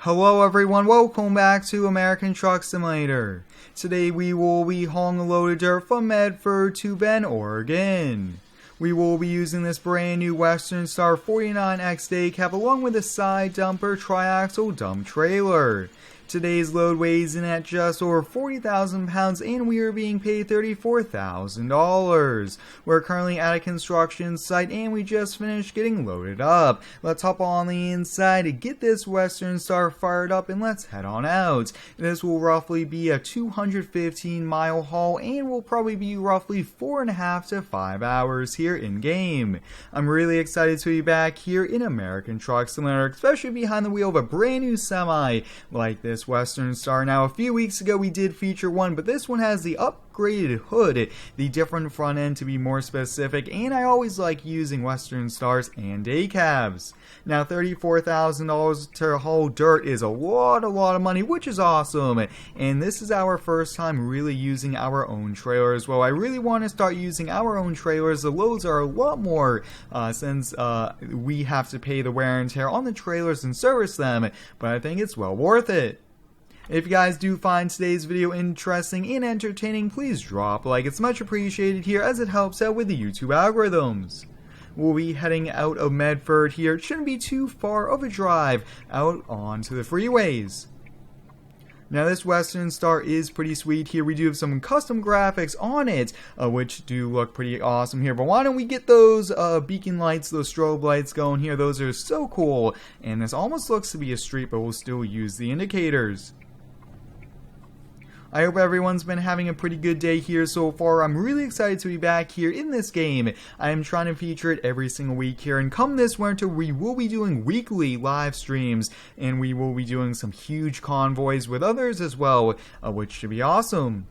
Hello everyone, welcome back to American Truck Simulator. Today we will be hauling a load of dirt from Medford to Bend, Oregon. We will be using this brand new Western Star 49X day cab along with a side dumper triaxle dump trailer. Today's load weighs in at just over 40,000 pounds and we are being paid $34,000. We're currently at a construction site and we just finished getting loaded up. Let's hop on the inside to get this Western Star fired up and let's head on out. This will roughly be a 215-mile haul and will probably be roughly 4.5 to 5 hours here in game. I'm really excited to be back here in American Truck Simulator, especially behind the wheel of a brand new semi like this Western Star. Now, a few weeks ago we did feature one, but this one has the upgraded hood, the different front end to be more specific, and I always like using Western Stars and day cabs. Now, $34,000 to haul dirt is a lot of money, which is awesome, and this is our first time really using our own trailer as well. I really want to start using our own trailers. The loads are a lot more since we have to pay the wear and tear on the trailers and service them, but I think it's well worth it. If you guys do find today's video interesting and entertaining, please drop a like. It's much appreciated here as it helps out with the YouTube algorithms. We'll be heading out of Medford here. It shouldn't be too far of a drive out onto the freeways. Now, this Western Star is pretty sweet here. We do have some custom graphics on it, which do look pretty awesome here. But why don't we get those beacon lights, those strobe lights going here? Those are so cool. And this almost looks to be a street, but we'll still use the indicators. I hope everyone's been having a pretty good day here so far. I'm really excited to be back here in this game. I am trying to feature it every single week here, and come this winter we will be doing weekly live streams, and we will be doing some huge convoys with others as well, which should be awesome.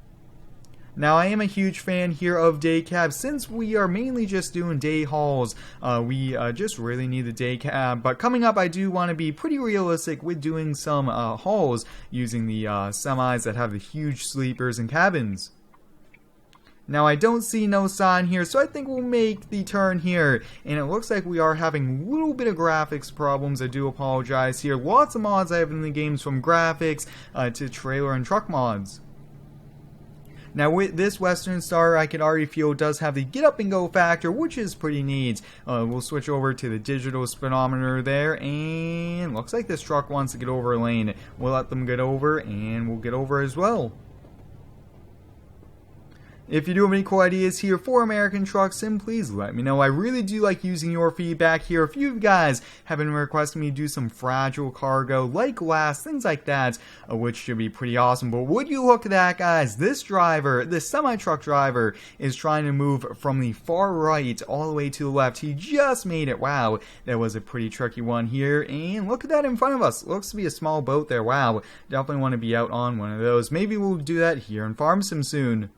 Now, I am a huge fan here of day cabs. Since we are mainly just doing day hauls, we just really need the day cab. But coming up, I do want to be pretty realistic with doing some hauls using the semis that have the huge sleepers and cabins. Now, I don't see no sign here, so I think we'll make the turn here. And it looks like we are having a little bit of graphics problems. I do apologize here. Lots of mods I have in the games, from graphics to trailer and truck mods. Now, with this Western Star, I can already feel does have the get up and go factor, which is pretty neat. We'll switch over to the digital speedometer there, and looks like this truck wants to get over a lane. We'll let them get over, and we'll get over as well. If you do have any cool ideas here for American Truck Sim, please let me know. I really do like using your feedback here. A few of you guys have been requesting me to do some fragile cargo, like glass, things like that, which should be pretty awesome. But would you look at that, guys? This driver, this semi-truck driver, is trying to move from the far right all the way to the left. He just made it. Wow, that was a pretty tricky one here. And look at that in front of us. Looks to be a small boat there. Wow, definitely want to be out on one of those. Maybe we'll do that here in Farm Sim soon.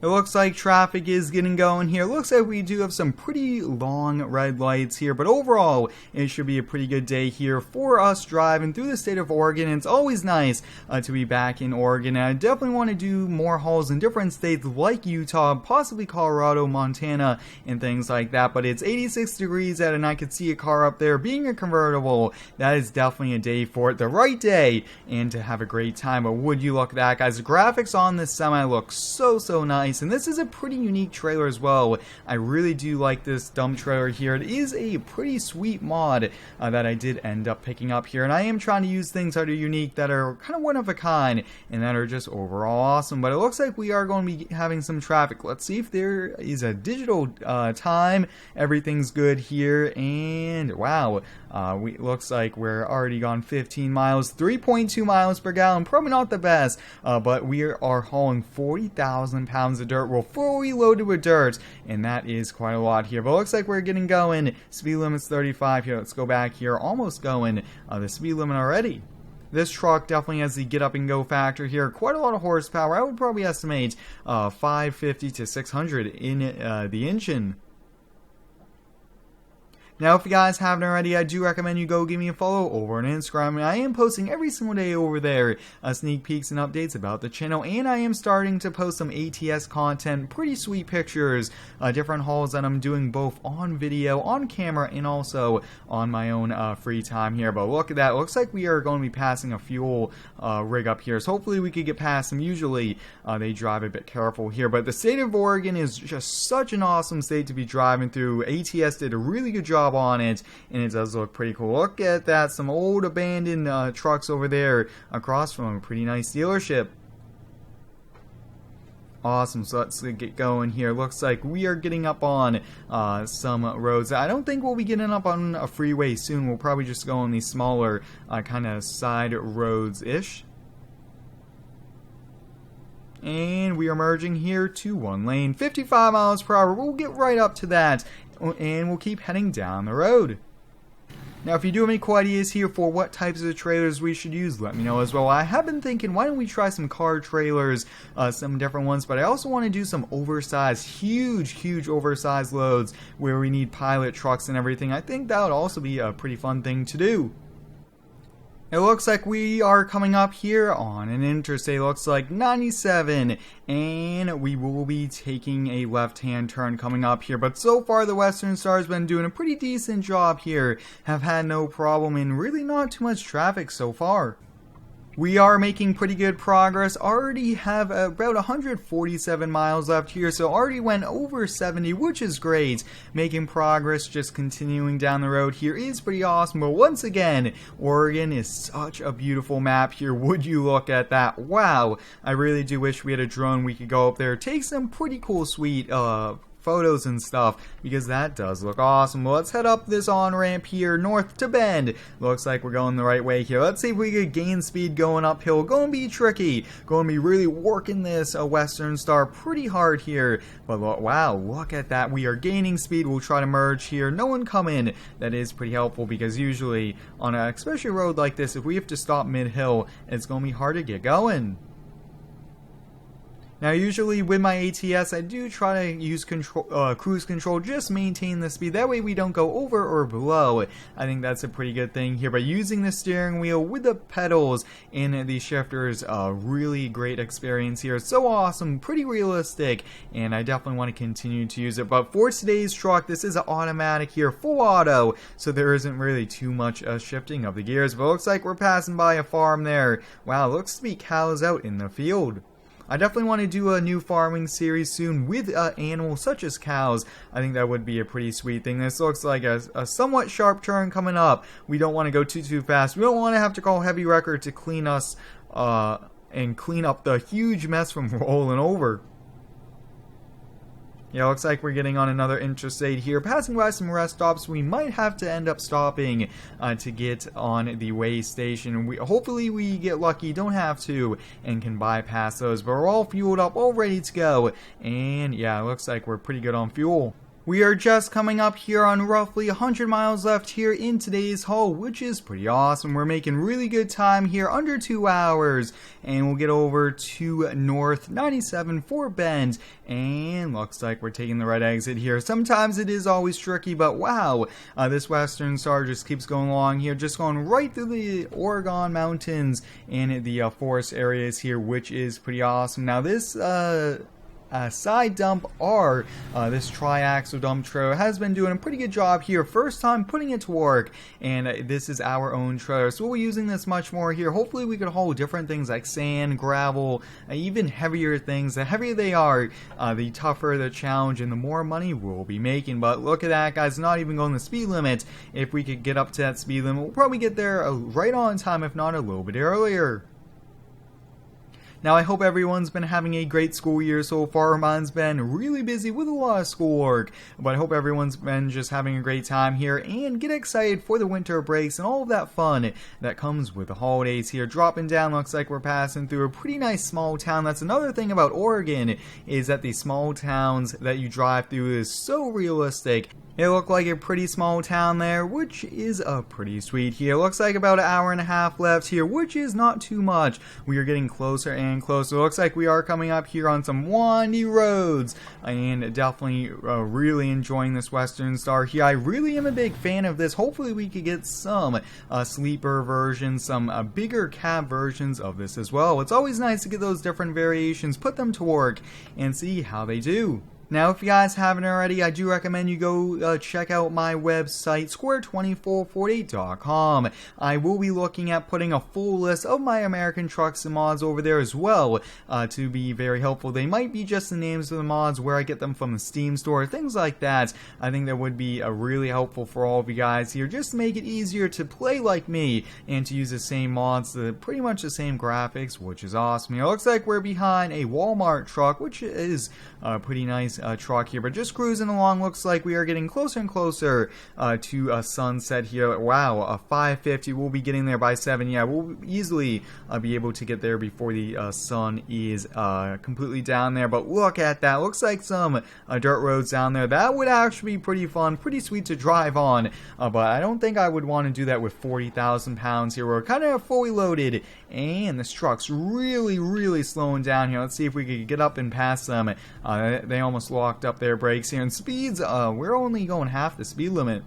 It looks like traffic is getting going here. Looks like we do have some pretty long red lights here, but overall, it should be a pretty good day here for us driving through the state of Oregon. It's always nice to be back in Oregon, and I definitely want to do more hauls in different states like Utah, possibly Colorado, Montana, and things like that. But it's 86 degrees out, and I could see a car up there. Being a convertible, that is definitely a day for it, the right day, and to have a great time. But would you look at that, guys? The graphics on this semi look so nice. And this is a pretty unique trailer as well. I really do like this dump trailer here. It is a pretty sweet mod that I did end up picking up here, and I am trying to use things that are unique, that are kind of one of a kind, and that are just overall awesome. But it looks like we are going to be having some traffic. Let's see if there is a digital time. Everything's good here, and wow, looks like we're already gone 15 miles, 3.2 miles per gallon. Probably not the best, but we are hauling 40,000 pounds of dirt. We're fully loaded with dirt, and that is quite a lot here. But it looks like we're getting going. Speed limit's 35 here. Let's go back here. Almost going the speed limit already. This truck definitely has the get up and go factor here. Quite a lot of horsepower. I would probably estimate 550 to 600 in the engine. Now, if you guys haven't already, I do recommend you go give me a follow over on Instagram. And I am posting every single day over there sneak peeks and updates about the channel. And I am starting to post some ATS content, pretty sweet pictures, different hauls that I'm doing both on video, on camera, and also on my own free time here. But look at that. Looks like we are going to be passing a fuel rig up here. So hopefully we could get past them. Usually they drive a bit careful here. But the state of Oregon is just such an awesome state to be driving through. ATS did a really good job on it, and it does look pretty cool. Look at that, some old abandoned trucks over there across from a pretty nice dealership. Awesome, so let's get going here. Looks like we are getting up on some roads. I don't think we'll be getting up on a freeway soon. We'll probably just go on these smaller kind of side roads-ish. And we are merging here to one lane, 55 miles per hour. We'll get right up to that, and we'll keep heading down the road. Now, if you do have any cool ideas here for what types of trailers we should use, let me know as well. I have been thinking, why don't we try some car trailers, some different ones, but I also want to do some oversized, huge oversized loads where we need pilot trucks and everything. I think that would also be a pretty fun thing to do. It looks like we are coming up here on an interstate, looks like 97, and we will be taking a left-hand turn coming up here. But so far, the Western Star has been doing a pretty decent job here, have had no problem, and really not too much traffic so far. We are making pretty good progress, already have about 147 miles left here, so already went over 70, which is great. Making progress, just continuing down the road here is pretty awesome, but once again, Oregon is such a beautiful map here. Would you look at that? Wow, I really do wish we had a drone we could go up there, take some pretty cool, sweet, photos and stuff, because that does look awesome. Well, let's head up this on-ramp here north to Bend. Looks like we're going the right way here. Let's see if we could gain speed going uphill. Going to be tricky. Going to be really working this Western Star pretty hard here. But wow, look at that. We are gaining speed. We'll try to merge here. No one come in. That is pretty helpful, because usually on especially a road like this, if we have to stop mid-hill, it's going to be hard to get going. Now, usually with my ATS, I do try to use cruise control, just maintain the speed. That way we don't go over or below. I think that's a pretty good thing here. But using the steering wheel with the pedals and the shifters, really great experience here. So awesome, pretty realistic, and I definitely want to continue to use it. But for today's truck, this is an automatic here, full auto, so there isn't really too much shifting of the gears. But it looks like we're passing by a farm there. Wow, looks to be cows out in the field. I definitely want to do a new farming series soon with animals such as cows. I think that would be a pretty sweet thing. This looks like a somewhat sharp turn coming up. We don't want to go too fast. We don't want to have to call Heavy Wrecker to clean us and clean up the huge mess from rolling over. Yeah, looks like we're getting on another interstate here. Passing by some rest stops, we might have to end up stopping to get on the way station. Hopefully we get lucky, don't have to, and can bypass those. But we're all fueled up, all ready to go. And yeah, it looks like we're pretty good on fuel. We are just coming up here on roughly 100 miles left here in today's haul, which is pretty awesome. We're making really good time here, under 2 hours, and we'll get over to North 97 for Bend, and looks like we're taking the right exit here. Sometimes it is always tricky, but wow, this Western Star just keeps going along here, just going right through the Oregon mountains and the forest areas here, which is pretty awesome. Now this side dump R, this triaxle dump trailer, has been doing a pretty good job here. First time putting it to work, and this is our own trailer, so we'll be using this much more here. Hopefully we could haul different things like sand, gravel, even heavier things. The heavier they are, the tougher the challenge and the more money we'll be making. But look at that, guys, not even going the speed limit. If we could get up to that speed limit, we'll probably get there right on time, if not a little bit earlier. Now, I hope everyone's been having a great school year so far. Mine's been really busy with a lot of schoolwork, but I hope everyone's been just having a great time here, and get excited for the winter breaks and all of that fun that comes with the holidays here. Dropping down, looks like we're passing through a pretty nice small town. That's another thing about Oregon, is that the small towns that you drive through is so realistic. It looked like a pretty small town there, which is pretty sweet here. Looks like about an hour and a half left here, which is not too much. We are getting closer and closer. Looks like we are coming up here on some windy roads, and definitely really enjoying this Western Star here. I really am a big fan of this. Hopefully we could get some sleeper versions, some bigger cab versions of this as well. It's always nice to get those different variations, put them to work, and see how they do. Now, if you guys haven't already, I do recommend you go check out my website, square2448.com. I will be looking at putting a full list of my American trucks and mods over there as well, to be very helpful. They might be just the names of the mods, where I get them from the Steam store, things like that. I think that would be really helpful for all of you guys here, just to make it easier to play like me and to use the same mods, pretty much the same graphics, which is awesome. It looks like we're behind a Walmart truck, which is pretty nice truck here, but just cruising along. Looks like we are getting closer and closer to sunset here. Wow, a 5:50. We'll be getting there by 7. Yeah, we'll easily be able to get there before the sun is completely down there. But look at that. Looks like some dirt roads down there. That would actually be pretty fun, pretty sweet to drive on, but I don't think I would want to do that with 40,000 pounds here. We're kind of fully loaded, and this truck's really slowing down here. Let's see if we could get up and pass them. They almost locked up their brakes here, and speeds, we're only going half the speed limit.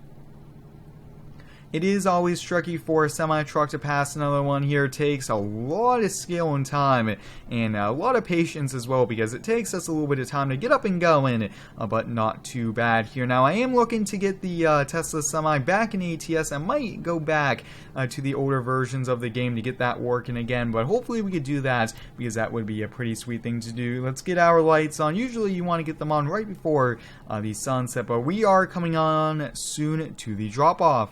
It is always tricky for a semi-truck to pass another one here. It takes a lot of skill and time, and a lot of patience as well, because it takes us a little bit of time to get up and going, but not too bad here. Now, I am looking to get the Tesla Semi back in ATS. I might go back to the older versions of the game to get that working again, but hopefully we could do that, because that would be a pretty sweet thing to do. Let's get our lights on. Usually you want to get them on right before the sunset, but we are coming on soon to the drop-off.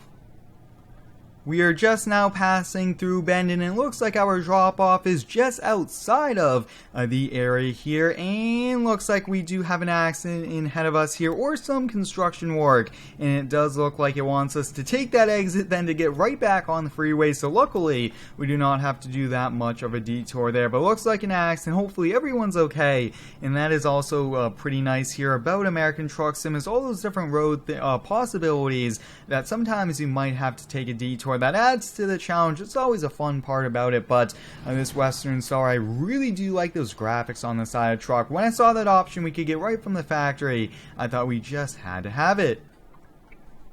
We are just now passing through Bend, and it looks like our drop-off is just outside of the area here, and looks like we do have an accident in ahead of us here, or some construction work, and it does look like it wants us to take that exit then to get right back on the freeway. So luckily we do not have to do that much of a detour there, but looks like an accident. Hopefully everyone's okay, and that is also pretty nice here about American Truck Sim, is all those different road possibilities that sometimes you might have to take a detour. That adds to the challenge. It's always a fun part about it, but this Western Star, I really do like those graphics on the side of the truck. When I saw that option we could get right from the factory, I thought we just had to have it.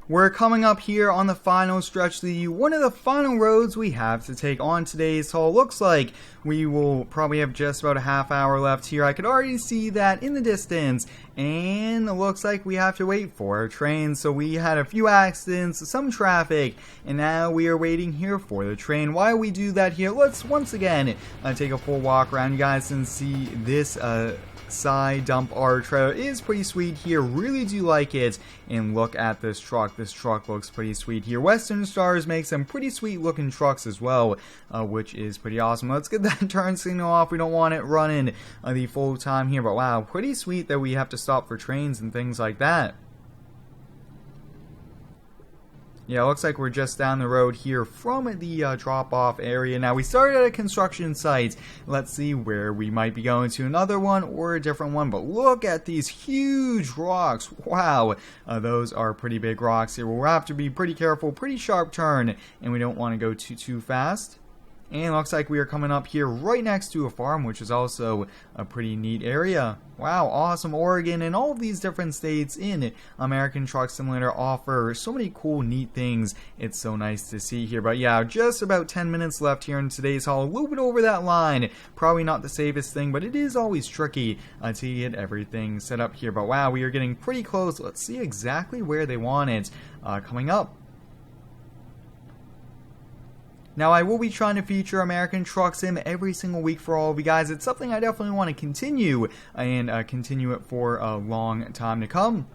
We're coming up here on the final stretch, one of the final roads we have to take on today's haul. Looks like we will probably have just about a half hour left here. I could already see that in the distance, and it looks like we have to wait for our train. So we had a few accidents, some traffic, and now we are waiting here for the train. While we do that here, let's once again take a full walk around, you guys, and see this side dump our trailer. It is pretty sweet here, really do like it. And look at this truck. This truck looks pretty sweet here. Western Stars make some pretty sweet looking trucks as well, which is pretty awesome. Let's get that turn signal off. We don't want it running the full time here, but wow, pretty sweet that we have to stop for trains and things like that. Yeah, it looks like we're just down the road here from the drop-off area. Now, we started at a construction site. Let's see where we might be going to, another one or a different one. But look at these huge rocks. Wow, those are pretty big rocks here. We'll have to be pretty careful, pretty sharp turn, and we don't want to go too fast. And it looks like we are coming up here right next to a farm, which is also a pretty neat area. Wow, awesome. Oregon and all of these different states in American Truck Simulator offer so many cool, neat things. It's so nice to see here. But yeah, just about 10 minutes left here in today's haul. A little bit over that line. Probably not the safest thing, but it is always tricky to get everything set up here. But wow, we are getting pretty close. Let's see exactly where they want it coming up. Now, I will be trying to feature American Truck Sim every single week for all of you guys. It's something I definitely want to continue, and continue it for a long time to come.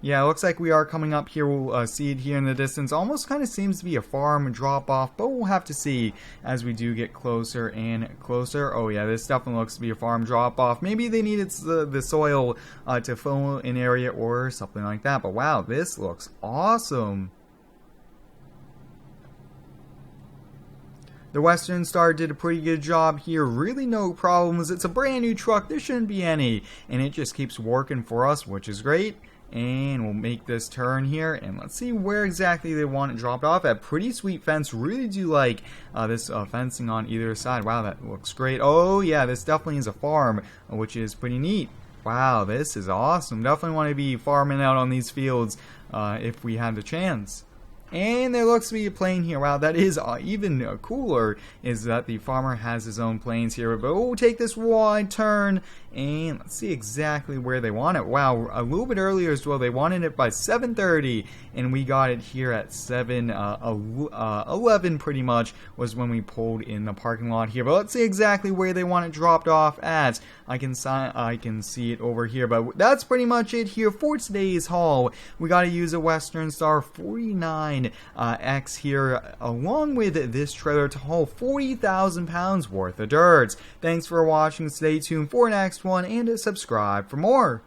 Yeah, it looks like we are coming up here. We'll see it here in the distance. Almost kind of seems to be a farm drop-off, but we'll have to see as we do get closer and closer. Oh yeah, this definitely looks to be a farm drop-off. Maybe they needed the soil to fill an area or something like that. But wow, this looks awesome. The Western Star did a pretty good job here. Really no problems. It's a brand new truck. There shouldn't be any. And it just keeps working for us, which is great. And we'll make this turn here, and let's see where exactly they want it dropped off at. Pretty sweet fence. Really do like this fencing on either side. Wow, that looks great. Oh yeah, this definitely is a farm, which is pretty neat. Wow, this is awesome. Definitely want to be farming out on these fields if we had the chance. And there looks to be a plane here. Wow, that is even cooler, is that the farmer has his own planes here. But we'll take this wide turn, and let's see exactly where they want it. Wow, a little bit earlier as well. They wanted it by 7:30, and we got it here at 7:11 pretty much was when we pulled in the parking lot here. But let's see exactly where they want it dropped off at. I can see it over here. But that's pretty much it here for today's haul. We got to use a Western Star 49X here, along with this trailer to haul 40,000 pounds worth of dirt. Thanks for watching. Stay tuned for the next one, and subscribe for more.